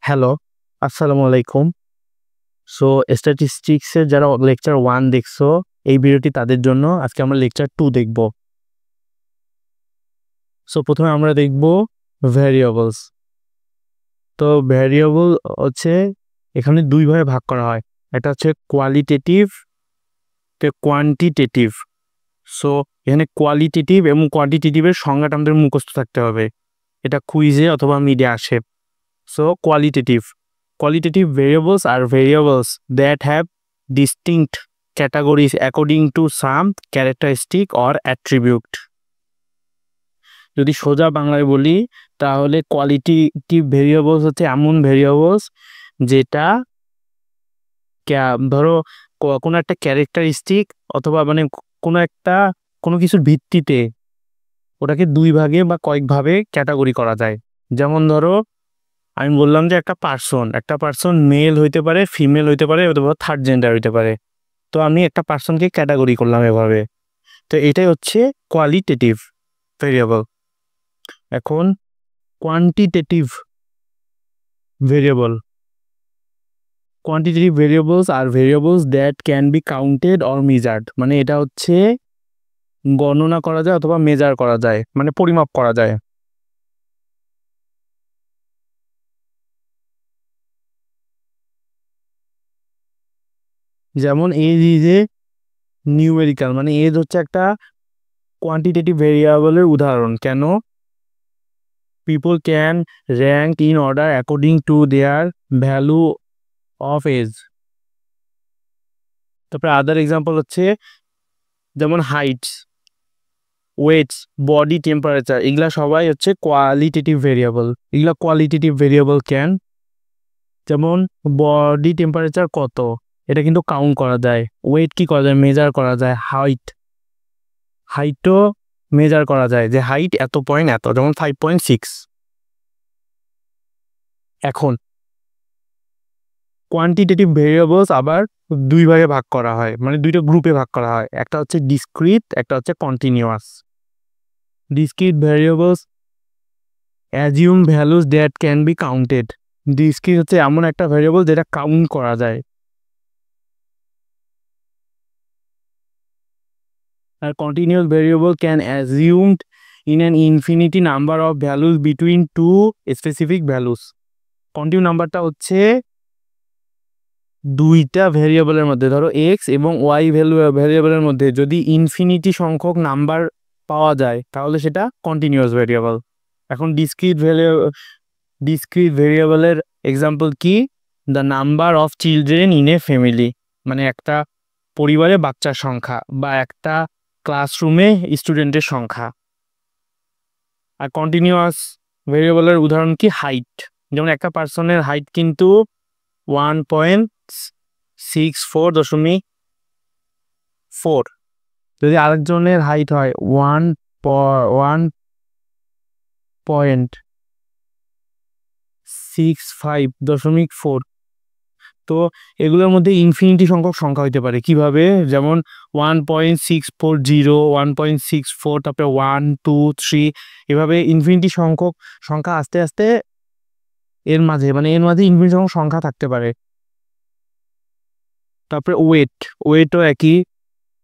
Hello, আসসালামু আলাইকুম। So স্ট্যাটিস্টিক্সের যারা লেকচার 1 দেখছো, এই ভিডিওটি তাদের জন্য। আজকে আমরা লেকচার 2 দেখব। সো প্রথমে আমরা দেখব ভ্যারিয়েবলস। তো ভ্যারিয়েবল হচ্ছে এখানে দুই ভাগে ভাগ করা হয়। একটা হচ্ছে কোয়ালিটেটিভ, একটা কোয়ান্টিটেটিভ। সো এখানে কোয়ালিটেটিভ এবং কোয়ান্টিটেটিভের সংজ্ঞাটা আমাদের মুখস্থ থাকতে হবে। এটা কুইজে অথবা মিডে আসে। So qualitative variables are variables that have distinct categories according to some characteristic or attribute. যদি সোজা বাংলায় বলি তাহলে কোয়ালিটেটিভ ভেরিয়েবলস হচ্ছে এমন ভেরিয়েবলস যেটা ধরো কোনো একটা ক্যারেক্টারিস্টিক অথবা মানে কোনো কিছুর ভিত্তিতে ওটাকে দুই ভাগে বা কয়েকভাবে ক্যাটাগরি করা যায়। যেমন ধরো আমি বললাম যে একটা পার্সন মেল হইতে পারে, ফিমেল হইতে পারে অথবা থার্ড জেন্ডার হইতে পারে। তো আমি একটা পার্সনকে ক্যাটাগরি করলাম এভাবে। তো এটাই হচ্ছে কোয়ালিটেটিভ ভেরিয়েবল। এখন quantitative variable. Quantitative variables are variables that can be counted or measured. মানে এটা হচ্ছে গণনা করা যায় অথবা মেজার করা যায়, মানে পরিমাপ করা যায়। যেমন এজ ইজ এ নিউমেরিক্যাল, মানে এজ হচ্ছে একটা কোয়ান্টিটেটিভ ভেরিয়েবলের উদাহরণ। কেন? People can rank in order according to their value of age. তারপরে আদার এক্সাম্পল হচ্ছে যেমন হাইটস, ওয়েটস, বডি টেম্পারেচার, এগুলা সবাই হচ্ছে কোয়ালিটেটিভ ভেরিয়েবল। এগুলা কোয়ালিটেটিভ ভেরিয়েবল ক্যান, যেমন বডি টেম্পারেচার কত, এটা কিন্তু কাউন্ট করা যায়। ওয়েট কি করা যায়? মেজার করা যায়। হাইটও মেজার করা যায়, যে হাইট এত পয়েন্ট এত, যেমন 5.6। এখন কোয়ান্টিটেটিভ ভেরিয়েবলস আবার দুই ভাগে ভাগ করা হয়, মানে দুইটা গ্রুপে ভাগ করা হয়। একটা হচ্ছে ডিসক্রিট, একটা হচ্ছে continuous. Discrete variables assume values that can be counted. Discrete হচ্ছে এমন একটা ভেরিয়েবল যেটা কাউন্ট করা যায়। আর continuous variable can assumed in an infinity number of values between two specific values. Continue নাম্বারটা হচ্ছে দুইটা ভেরিয়েবলের মধ্যে, ধরো এক্স এবং ওয়াই ভেরিয়েবলের মধ্যে যদি ইনফিনিটি সংখ্যক নাম্বার পাওয়া যায় তাহলে সেটা কন্টিনিউয়াস ভেরিয়েবল। এখন ডিসক্রিট ভেরিয়েবলের এক্সাম্পল কি? The number of children in a family, মানে একটা পরিবারে বাচ্চার সংখ্যা বা একটা ক্লাসরুমে স্টুডেন্টের সংখ্যা। আর কন্টিনিউয়াস ভেরিয়েবলের উদাহরণ কি? হাইট। যেমন একটা পার্সনের হাইট কিন্তু 1.64.4, যদি আরেকজনের হাইট হয় 1.65.4, তো এগুলোর মধ্যে ইনফিনিটি সংখ্যক সংখ্যা হইতে পারে। কিভাবে? যেমন 1.640, 1.64, তারপরে 1, 2, 3, এভাবে ইনফিনিটি সংখ্যক সংখ্যা আস্তে আস্তে এর মাঝে ইনফিনিটি সংখ্যক সংখ্যা থাকতে পারে। তারপরে ওয়েটও একই,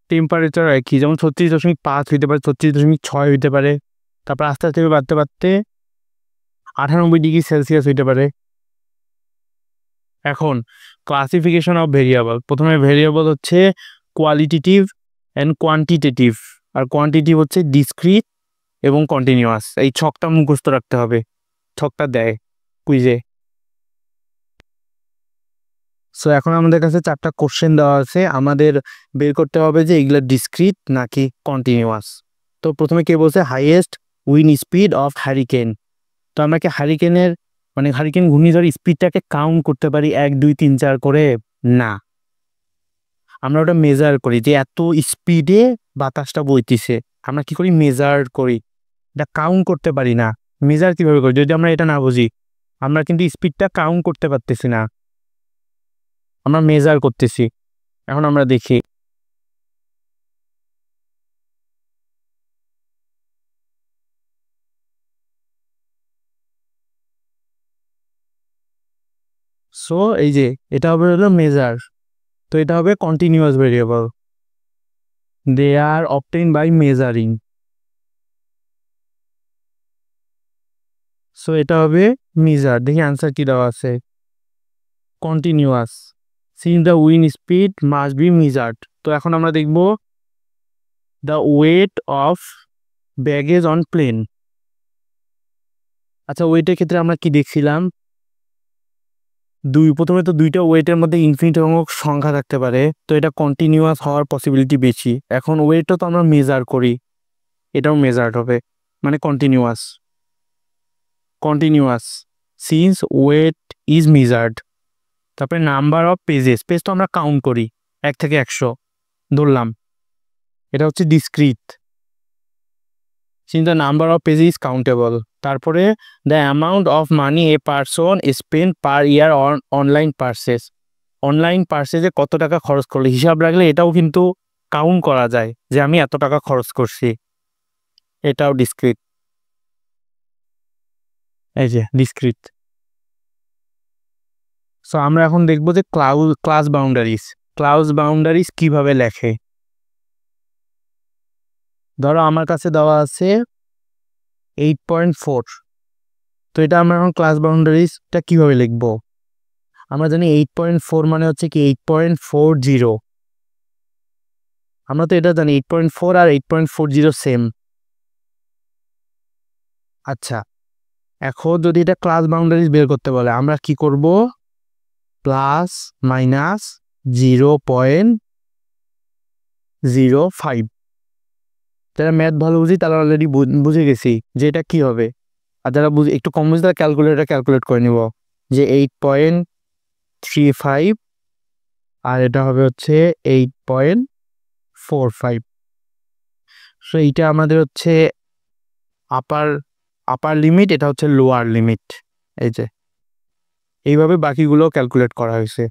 টেম্পারেচার একই, যেমন 36.5 হইতে পারে, 36.6 হইতে পারে, তারপর আস্তে আস্তে বাড়তে বাড়তে 98 ডিগ্রি সেলসিয়াস হইতে পারে। এখন ক্লাসিফিকেশন অফ ভেরিয়েবল। প্রথমে ভেরিয়েবল হচ্ছে কোয়ালিটেটিভ অ্যান্ড কোয়ান্টিটেটিভ, আর কোয়ান্টিটিভ হচ্ছে ডিসক্রিট এবং কন্টিনিউয়াস। এই ছকটা মুখস্থ রাখতে হবে, ছকটা দেয় কুইজে। সো এখন আমাদের কাছে 4টা কোশ্চেন দেওয়া আছে, আমাদের বের করতে হবে যে এগুলো ডিসক্রিট নাকি কন্টিনিউয়াস। তো প্রথমে কে বলছে highest wind speed of hurricane. তো আমরা কি হারিকেন ঘূর্ণিঝড় স্পিডটাকে কাউন্ট করতে পারি 1, 2, 3, 4 করে? না, আমরা ওটা মেজার করি যে এত স্পিডে বাতাসটা বইতেছে। আমরা কি করি? মেজার করি। এটা কাউন্ট করতে পারি না। মেজার কিভাবে করি যদি আমরা এটা না বুঝি? আমরা কিন্তু স্পিডটা কাউন্ট করতে পারতেছি না, আমরা মেজার করতেছি। এখন আমরা দেখি সো এই যে এটা হবে হলো মেজার, তো এটা হবে continuous variable, they are obtain by measuring. So এটা হবে মেজার। দেখি আনসার কি দেওয়া আছে, continuous, since the wind speed must be measured. তো এখন আমরা দেখব the weight of baggage on plane. আচ্ছা, ওয়েটের ক্ষেত্রে আমরা কি দেখছিলাম, প্রথমে তো দুইটা ওয়েটের মধ্যে ইনফিনিট সংখ্যা থাকতে পারে, তো এটা কন্টিনিউয়াস হওয়ার পসিবিলিটি বেশি। এখন ওয়েটটা তো আমরা মেজার করি, এটাও মেজার্ড হবে, মানে continuous. Continuous since weight is measured. তারপরে নাম্বার অফ পেজেস, পেজ তো আমরা কাউন্ট করি 1 থেকে 100 ধরলাম, এটা হচ্ছে discrete, since the number of page is countable. তারপরে the amount of money a person spend per year on online purchases, online পার্সেসে কত টাকা খরচ করলে, হিসাব রাখলে এটাও কিন্তু কাউন্ট করা যায় যে আমি এত টাকা খরচ করছি, এটাও ডিসক্রিট, এই যে ডিসক্রিট। সো আমরা এখন দেখবো যে ক্লাস বাউন্ডারিজ, ক্লাস বাউন্ডারিজ কিভাবে লেখে। ধরো আমার কাছে দেওয়া আছে 8.4, তো এটা আমরা এখন ক্লাস বাউন্ডারিজটা কিভাবে লিখবো, আমরা জানি 8.4 মানে হচ্ছে কি 8.40, আমরা তো এটা জানি 8.4 আর 8.40 সেম। আচ্ছা, এখন যদি এটা ক্লাস বাউন্ডারিজ বের করতে বলে আমরা কি করব, প্লাস মাইনাস 0.05, যারা ম্যাথ ভালো বুঝি তারা অলরেডি বুঝে গেছি যে এটা কি হবে, আর যারা একটু কম বুঝি তারা ক্যালকুলেট করে নিব যে 8.35 আর এটা হবে হচ্ছে 8.45। সো এইটা আমাদের হচ্ছে আপার লিমিট, এটা হচ্ছে লোয়ার লিমিট, এই যে এইভাবে বাকিগুলো ক্যালকুলেট করা হয়েছে।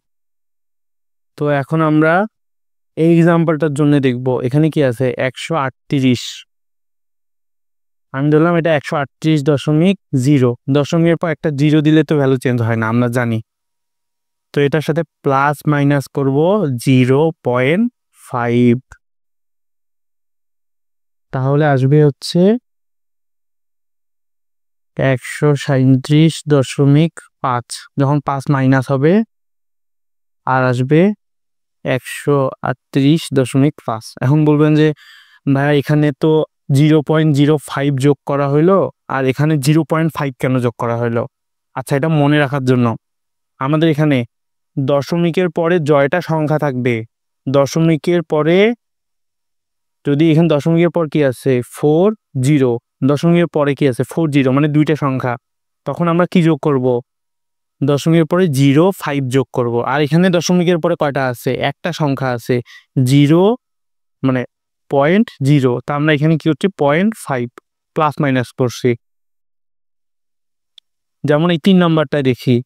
তো এখন আমরা এই এক্সাম্পলটার জন্য দেখব এখানে কি আছে 138, আমি ধরলাম এটা 138.0, দশমিকের পর একটা 0 দিলে তো ভ্যালু চেঞ্জ হয় না আমরা জানি, তো এটার সাথে প্লাস মাইনাস করব 0.5, তাহলে আসবে হচ্ছে 137.5, যখন 5 মাইনাস হবে আর আসবে 138.5। এখন বলবেন যে ভাইয়া এখানে তো 0.05 যোগ করা হইলো আর এখানে 0.5 কেন যোগ করা হইলো। আচ্ছা, এটা মনে রাখার জন্য আমাদের এখানে দশমিকের পরে জয়টা সংখ্যা থাকবে, দশমিকের পরে যদি এখানে দশমিকের পর কি আছে 40, দশমিকের পরে কি আছে 40, মানে দুইটা সংখ্যা, তখন আমরা কি যোগ করব, দশমিকের পরে 0.5 যোগ করব। আর এখানে দশমিকের পরে কয়টা আছে, একটা সংখ্যা আছে 0, মানে 0.0, তা আমরা এখানে কি হচ্ছে 0.5 প্লাস মাইনাস করছি। যেমন এই 3 নাম্বারটা দেখি,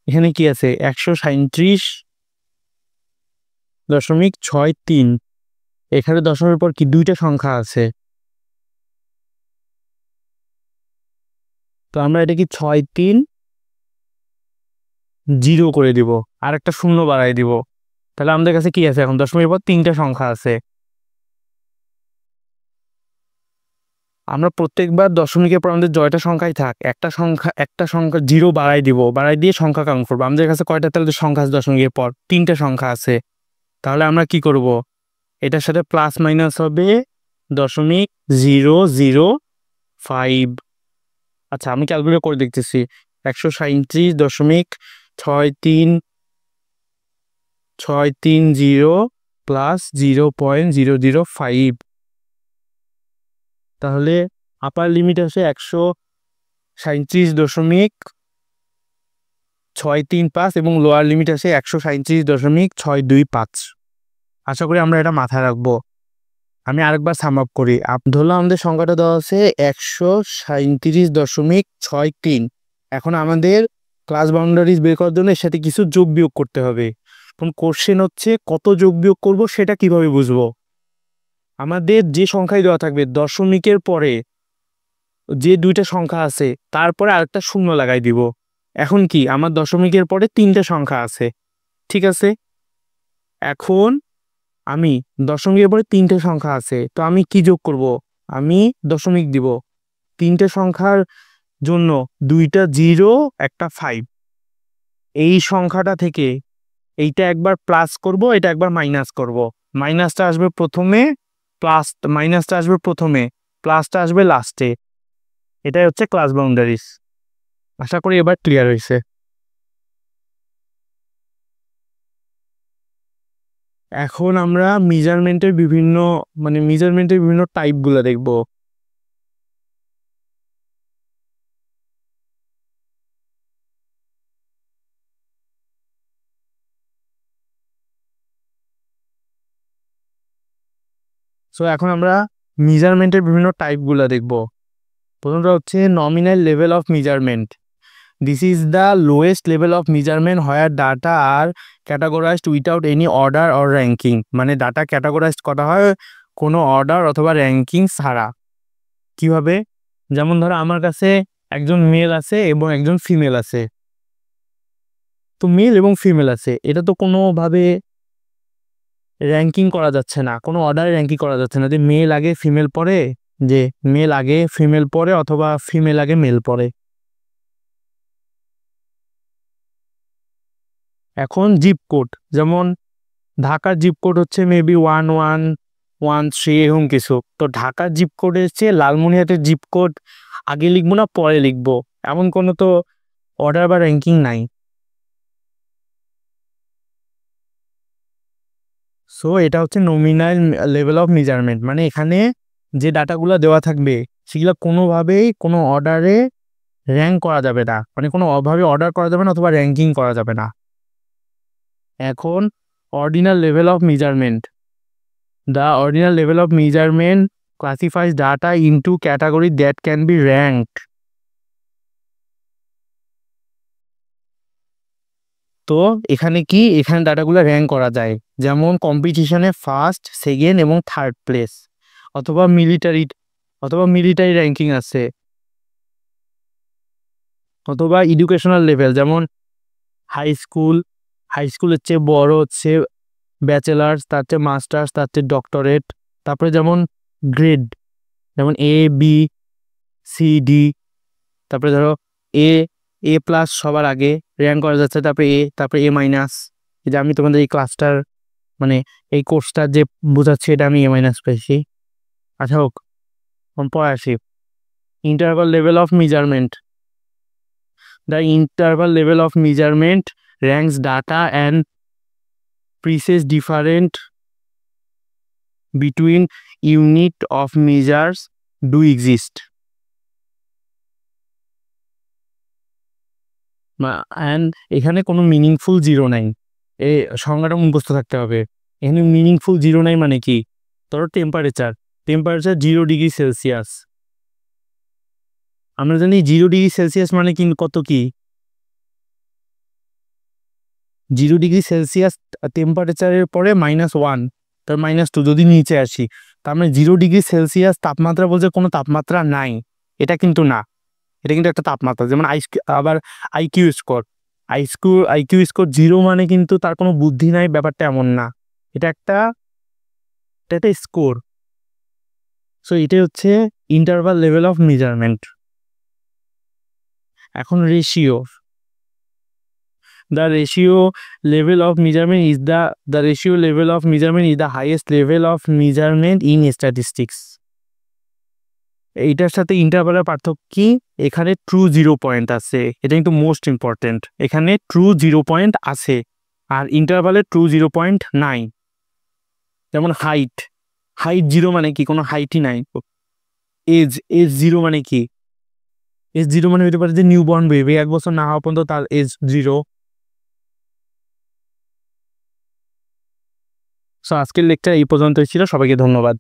এখানে কি আছে 137.63, এখানে দশমিকের পর কি দুইটা সংখ্যা আছে, তো আমরা এটা কি 630 করে দিব আর একটা শূন্য বাড়াই দিব, তাহলে আমাদের কাছে কি আছে এখন দশমিকের পর 3টা সংখ্যা আছে। আমরা প্রত্যেকবার দশমিকের পর আমাদের জয়টা সংখ্যাই থাক, একটা সংখ্যা 0 বাড়াই দিব, বাড়াই দিয়ে সংখ্যা কাউন্ট করবো। আমাদের কাছে কয়টা তাহলে সংখ্যা আছে দশমিকের পর 3টা সংখ্যা আছে, তাহলে আমরা কি করব, এটার সাথে প্লাস মাইনাস হবে 0.005। আচ্ছা, আমি ক্যালকুলেট করে দেখতেছি, 137.6330 প্লাস 0.005, তাহলে আপার লিমিট আছে 137.635 এবং লোয়ার লিমিট আছে 137.625। আশা করি আমরা এটা মাথায় রাখবো। আমি আরেকবার সাম আপ করি, ধরলাম আমাদের সংখ্যাটা দেওয়া আছে 137.63। এখন আমাদের ক্লাস বাউন্ডারিজ বের করার জন্য এর সাথে কিছু যোগ বিয়োগ করতে হবে। এখন কোশ্চেন হচ্ছে কত যোগ বিয়োগ করব সেটা কিভাবে বুঝবো, আমাদের যে সংখ্যাই দেওয়া থাকবে দশমিকের পরে যে দুইটা সংখ্যা আছে তারপরে আরেকটা শূন্য লাগাই দিব, এখন কি আমার দশমিকের পরে 3টে সংখ্যা আছে, ঠিক আছে। এখন আমি দশমিকের পরে 3টে সংখ্যা আছে, তো আমি কি যোগ করব, আমি দশমিক দিব। 3টে সংখ্যার জন্য 2টা 0 একটা 5। এই সংখ্যাটা থেকে এইটা একবার প্লাস করব, এটা একবার মাইনাস করব। মাইনাসটা আসবে প্রথমে, প্লাসটা আসবে লাস্টে। এটাই হচ্ছে ক্লাস বাউন্ডারিজ। আশা করি এবার ক্লিয়ার হয়েছে। এখন আমরা মেজারমেন্টের বিভিন্ন টাইপগুলো দেখব। সো এখন আমরা মেজারমেন্টের বিভিন্ন টাইপগুলো দেখব। প্রথমটা হচ্ছে nominal level of measurement. This is the lowest level of measurement where data are categorised without any order or ranking. মানে ডাটা ক্যাটাগরাইজড করা হয় কোনো অর্ডার অথবা র্যাঙ্কিং ছাড়া। কিভাবে? যেমন ধরো আমার কাছে একজন মেল আছে এবং একজন ফিমেল আছে, তো মেল এবং ফিমেল আছে, এটা তো কোনোভাবে র্যাঙ্কিং করা যাচ্ছে না, কোনো অর্ডারে র্যাঙ্কিং করা যাচ্ছে না যে মেল আগে ফিমেল পরে, যে মেল আগে ফিমেল পরে অথবা ফিমেল আগে মেল পরে। এখন জিপ কোড, যেমন ঢাকার জিপ কোড হচ্ছে মেবি 1113 এরকম কিছু। তো ঢাকার জিপ কোডের চেয়ে লালমনিরহাটের জিপ কোড আগে লিখবো না পরে লিখবো, এমন কোনো তো অর্ডার বা র্যাঙ্কিং নাই। সো এটা হচ্ছে নমিনাল লেভেল অফ মেজারমেন্ট। মানে এখানে যে ডাটাগুলো দেওয়া থাকবে সেগুলো কোনোভাবেই কোনো অর্ডারে র্যাঙ্ক করা যাবে না, মানে কোনোভাবে অর্ডার করা যাবে না অথবা র্যাঙ্কিং করা যাবে না। এখন ordinal level of measurement. The ordinal level of measurement classifies data into categories that can be ranked. তো এখানে ডাটাগুলো র্যাঙ্ক করা যায়, যেমন কম্পিটিশনে ফার্স্ট, সেকেন্ড এবং থার্ড প্লেস, অথবা মিলিটারি র্যাঙ্কিং আছে, অথবা এডুকেশনাল লেভেল, যেমন হাই স্কুলের চেয়ে বড় হচ্ছে ব্যাচেলার্স, তার চেয়ে মাস্টার্স, তার চেয়ে ডক্টরেট। তারপরে যেমন গ্রেড, যেমন ABCD, তারপরে ধরো A+ সবার আগে র্যাঙ্ক করা যাচ্ছে, তারপরে A-। এই যে আমি তোমাদের এই ক্লাসটার মানে এই কোর্সটার যে বোঝাচ্ছি এটা আমি A- পেয়েছি। আচ্ছা হোক, পরে আসি। Interval level of measurement. The interval level of measurement ranks data and precise different between unit of measures do exist. And এখানে কোনো মিনিংফুল জিরো নাই, এই সংজ্ঞাটা মুখস্থ থাকতে হবে। এখানে মিনিংফুল জিরো নাই মানে কি? ধরো টেম্পারেচার 0 ডিগ্রি সেলসিয়াস। আমরা জানি 0 ডিগ্রি সেলসিয়াস মানে কি, কত কি 0 ডিগ্রি সেলসিয়াস টেম্পারেচারের পরে -1, তার -2 যদি নিচে আসি, তার মানে 0 ডিগ্রি সেলসিয়াস তাপমাত্রা বলতে কোনো তাপমাত্রা নাই, এটা কিন্তু না। এটা কিন্তু একটা তাপমাত্রা। যেমন আবার আইকিউ স্কোর 0 মানে কিন্তু তার কোনো বুদ্ধি নাই, ব্যাপারটা এমন না, এটা একটা স্কোর। সো এটাই হচ্ছে ইন্টারভাল লেভেল অফ মেজারমেন্ট। এখন ratio. The ratio level of measurement is the highest level of measurement in statistics. এইটার সাথে ইন্টারভালের পার্থক্য কি? এখানে ট্রু 0 পয়েন্ট আছে, এটা কিন্তু মোস্ট ইম্পর্টেন্ট। এখানে ট্রু 0 পয়েন্ট আছে আর ইন্টারভালে ট্রু 0 পয়েন্ট নাই। যেমন হাইট 0 মানে কি? কোনো হাইটই নাই। এজ 0 মানে কি? এজ 0 মানে হতে পারে যে নিউবর্ন বেবি, 1 বছর না হওয়া পর্যন্ত তার এজ 0। সো আজকের লেকচার এই পর্যন্তই ছিল। সবাইকে ধন্যবাদ।